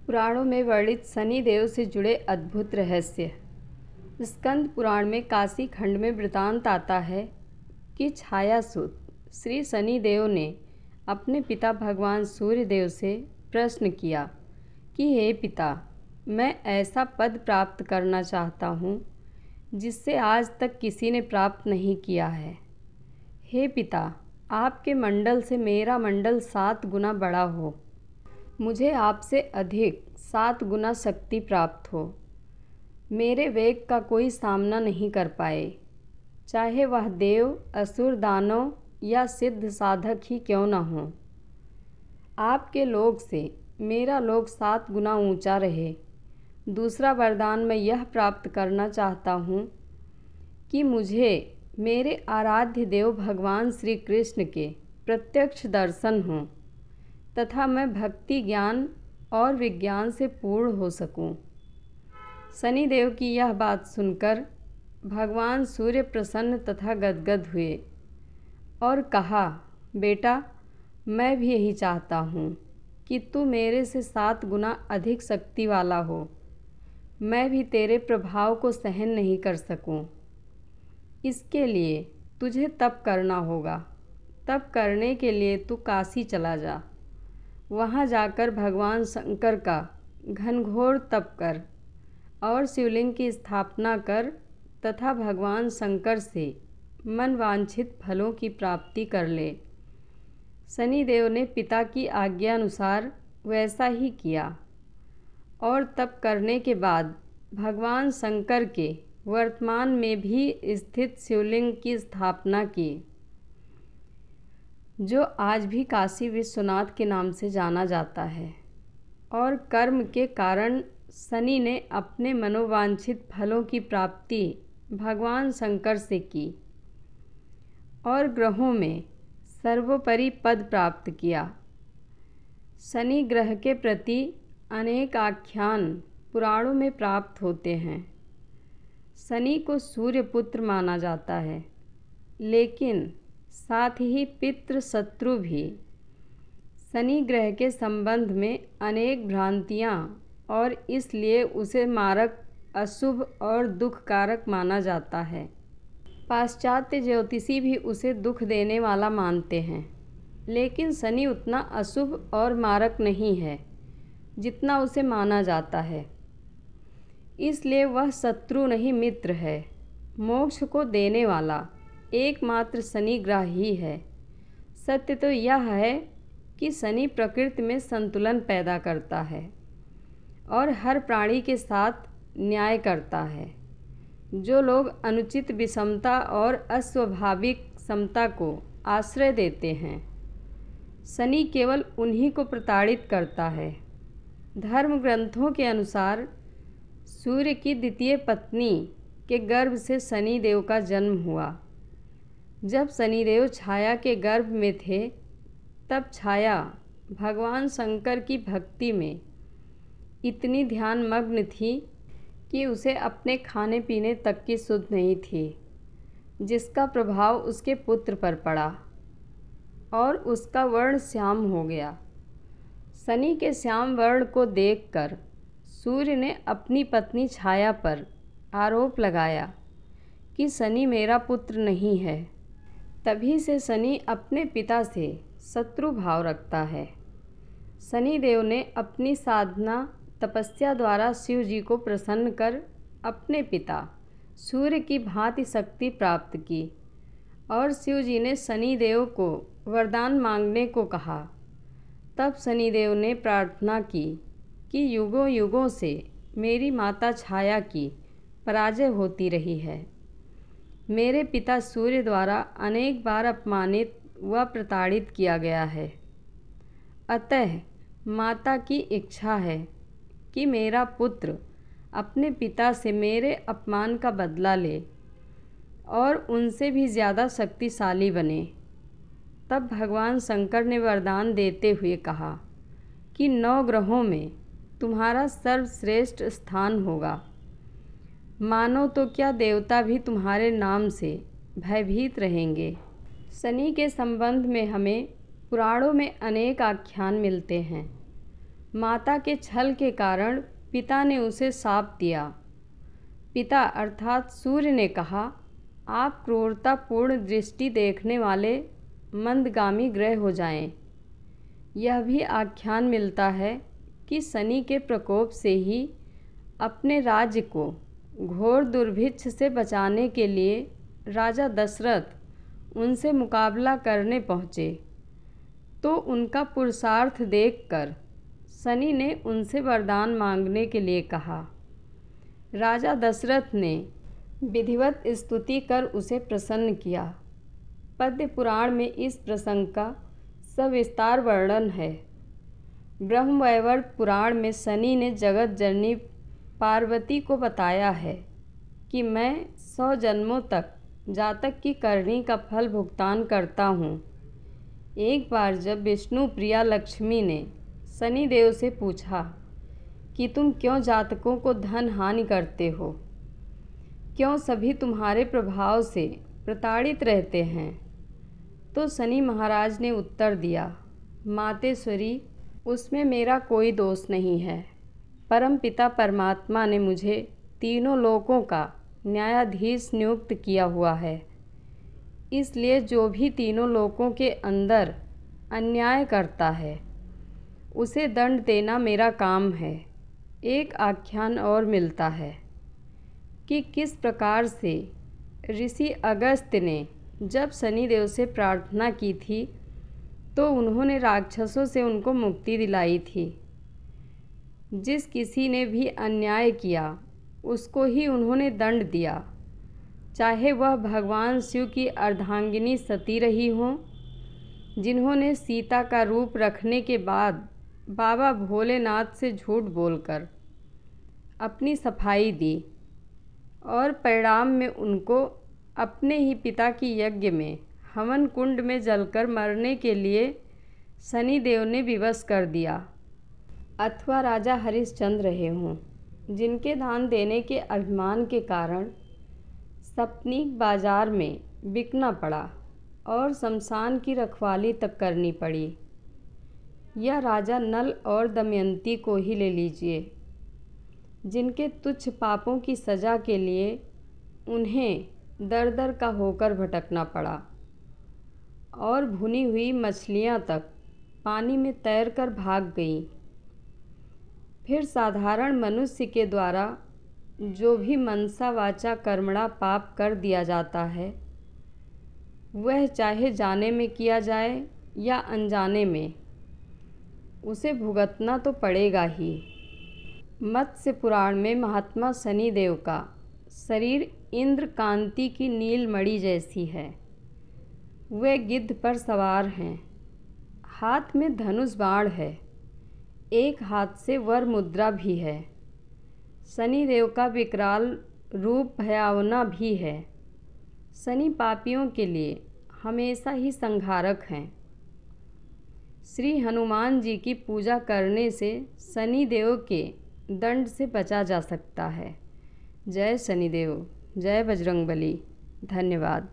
पुराणों में वर्णित शनि देव से जुड़े अद्भुत रहस्य। स्कंद पुराण में काशी खंड में वृतांत आता है कि छायासुत श्री शनि देव ने अपने पिता भगवान सूर्य देव से प्रश्न किया कि हे पिता, मैं ऐसा पद प्राप्त करना चाहता हूँ जिससे आज तक किसी ने प्राप्त नहीं किया है। हे पिता, आपके मंडल से मेरा मंडल 7 गुना बड़ा हो, मुझे आपसे अधिक 7 गुना शक्ति प्राप्त हो, मेरे वेग का कोई सामना नहीं कर पाए, चाहे वह देव, असुर, दानव या सिद्ध साधक ही क्यों न हो। आपके लोक से मेरा लोक 7 गुना ऊंचा रहे। दूसरा वरदान मैं यह प्राप्त करना चाहता हूँ कि मुझे मेरे आराध्य देव भगवान श्री कृष्ण के प्रत्यक्ष दर्शन हों तथा मैं भक्ति, ज्ञान और विज्ञान से पूर्ण हो सकूं। शनि देव की यह बात सुनकर भगवान सूर्य प्रसन्न तथा गदगद हुए और कहा, बेटा, मैं भी यही चाहता हूँ कि तू मेरे से 7 गुना अधिक शक्ति वाला हो। मैं भी तेरे प्रभाव को सहन नहीं कर सकूं। इसके लिए तुझे तप करना होगा। तप करने के लिए तू काशी चला जा। वहाँ जाकर भगवान शंकर का घनघोर तप कर और शिवलिंग की स्थापना कर तथा भगवान शंकर से मन वांछित फलों की प्राप्ति कर ले। शनि देव ने पिता की आज्ञा अनुसार वैसा ही किया और तप करने के बाद भगवान शंकर के वर्तमान में भी स्थित शिवलिंग की स्थापना की, जो आज भी काशी विश्वनाथ के नाम से जाना जाता है। और कर्म के कारण शनि ने अपने मनोवांछित फलों की प्राप्ति भगवान शंकर से की और ग्रहों में सर्वोपरि पद प्राप्त किया। शनि ग्रह के प्रति अनेक आख्यान पुराणों में प्राप्त होते हैं। शनि को सूर्य पुत्र माना जाता है, लेकिन साथ ही पितृ शत्रु भी। शनि ग्रह के संबंध में अनेक भ्रांतियाँ और इसलिए उसे मारक, अशुभ और दुखकारक माना जाता है। पाश्चात्य ज्योतिषी भी उसे दुख देने वाला मानते हैं, लेकिन शनि उतना अशुभ और मारक नहीं है जितना उसे माना जाता है। इसलिए वह शत्रु नहीं, मित्र है। मोक्ष को देने वाला एकमात्र शनि ग्रह ही है। सत्य तो यह है कि शनि प्रकृति में संतुलन पैदा करता है और हर प्राणी के साथ न्याय करता है। जो लोग अनुचित विषमता और अस्वाभाविक समता को आश्रय देते हैं, शनि केवल उन्हीं को प्रताड़ित करता है। धर्म ग्रंथों के अनुसार सूर्य की द्वितीय पत्नी के गर्भ से शनि देव का जन्म हुआ। जब शनिदेव छाया के गर्भ में थे, तब छाया भगवान शंकर की भक्ति में इतनी ध्यानमग्न थी कि उसे अपने खाने पीने तक की सुध नहीं थी, जिसका प्रभाव उसके पुत्र पर पड़ा और उसका वर्ण श्याम हो गया। शनि के श्याम वर्ण को देखकर सूर्य ने अपनी पत्नी छाया पर आरोप लगाया कि शनि मेरा पुत्र नहीं है। तभी से शनि अपने पिता से शत्रु भाव रखता है। शनि देव ने अपनी साधना तपस्या द्वारा शिव जी को प्रसन्न कर अपने पिता सूर्य की भांति शक्ति प्राप्त की और शिव जी ने शनि देव को वरदान मांगने को कहा। तब शनि देव ने प्रार्थना की कि युगों युगों से मेरी माता छाया की पराजय होती रही है। मेरे पिता सूर्य द्वारा अनेक बार अपमानित व प्रताड़ित किया गया है। अतः माता की इच्छा है कि मेरा पुत्र अपने पिता से मेरे अपमान का बदला ले और उनसे भी ज़्यादा शक्तिशाली बने। तब भगवान शंकर ने वरदान देते हुए कहा कि 9 ग्रहों में तुम्हारा सर्वश्रेष्ठ स्थान होगा। मानो तो क्या, देवता भी तुम्हारे नाम से भयभीत रहेंगे। शनि के संबंध में हमें पुराणों में अनेक आख्यान मिलते हैं। माता के छल के कारण पिता ने उसे शाप दिया। पिता अर्थात सूर्य ने कहा, आप क्रूरतापूर्ण दृष्टि देखने वाले मंदगामी ग्रह हो जाएं। यह भी आख्यान मिलता है कि शनि के प्रकोप से ही अपने राज्य को घोर दुर्भिक्ष से बचाने के लिए राजा दशरथ उनसे मुकाबला करने पहुँचे, तो उनका पुरुषार्थ देखकर शनि ने उनसे वरदान मांगने के लिए कहा। राजा दशरथ ने विधिवत स्तुति कर उसे प्रसन्न किया। पद्म पुराण में इस प्रसंग का सविस्तार वर्णन है। ब्रह्मवैवर्त पुराण में शनि ने जगत जननी पार्वती को बताया है कि मैं 100 जन्मों तक जातक की करनी का फल भुगतान करता हूँ। एक बार जब विष्णु प्रिया लक्ष्मी ने शनिदेव से पूछा कि तुम क्यों जातकों को धन हानि करते हो, क्यों सभी तुम्हारे प्रभाव से प्रताड़ित रहते हैं, तो शनि महाराज ने उत्तर दिया, मातेश्वरी, उसमें मेरा कोई दोष नहीं है। परम पिता परमात्मा ने मुझे तीनों लोकों का न्यायाधीश नियुक्त किया हुआ है, इसलिए जो भी तीनों लोकों के अंदर अन्याय करता है उसे दंड देना मेरा काम है। एक आख्यान और मिलता है कि किस प्रकार से ऋषि अगस्त्य ने जब शनिदेव से प्रार्थना की थी तो उन्होंने राक्षसों से उनको मुक्ति दिलाई थी। जिस किसी ने भी अन्याय किया उसको ही उन्होंने दंड दिया, चाहे वह भगवान शिव की अर्धांगिनी सती रही हों, जिन्होंने सीता का रूप रखने के बाद बाबा भोलेनाथ से झूठ बोलकर अपनी सफाई दी और परिणाम में उनको अपने ही पिता की यज्ञ में हवन कुंड में जलकर मरने के लिए शनिदेव ने विवश कर दिया, अथवा राजा हरिश्चंद्र रहे हों, जिनके दान देने के अभिमान के कारण सपनीक बाजार में बिकना पड़ा और शमशान की रखवाली तक करनी पड़ी। या राजा नल और दमयंती को ही ले लीजिए, जिनके तुच्छ पापों की सज़ा के लिए उन्हें दर दर का होकर भटकना पड़ा और भुनी हुई मछलियां तक पानी में तैरकर भाग गईं। फिर साधारण मनुष्य के द्वारा जो भी मनसा वाचा कर्मणा पाप कर दिया जाता है, वह चाहे जाने में किया जाए या अनजाने में, उसे भुगतना तो पड़ेगा ही। मत्स्य पुराण में महात्मा शनिदेव का शरीर इंद्र कांति की नीलमणि जैसी है। वे गिद्ध पर सवार हैं, हाथ में धनुष बाण है, एक हाथ से वर मुद्रा भी है। शनिदेव का विकराल रूप भयावना भी है। शनि पापियों के लिए हमेशा ही संहारक हैं। श्री हनुमान जी की पूजा करने से शनिदेव के दंड से बचा जा सकता है। जय शनिदेव, जय बजरंगबली। धन्यवाद।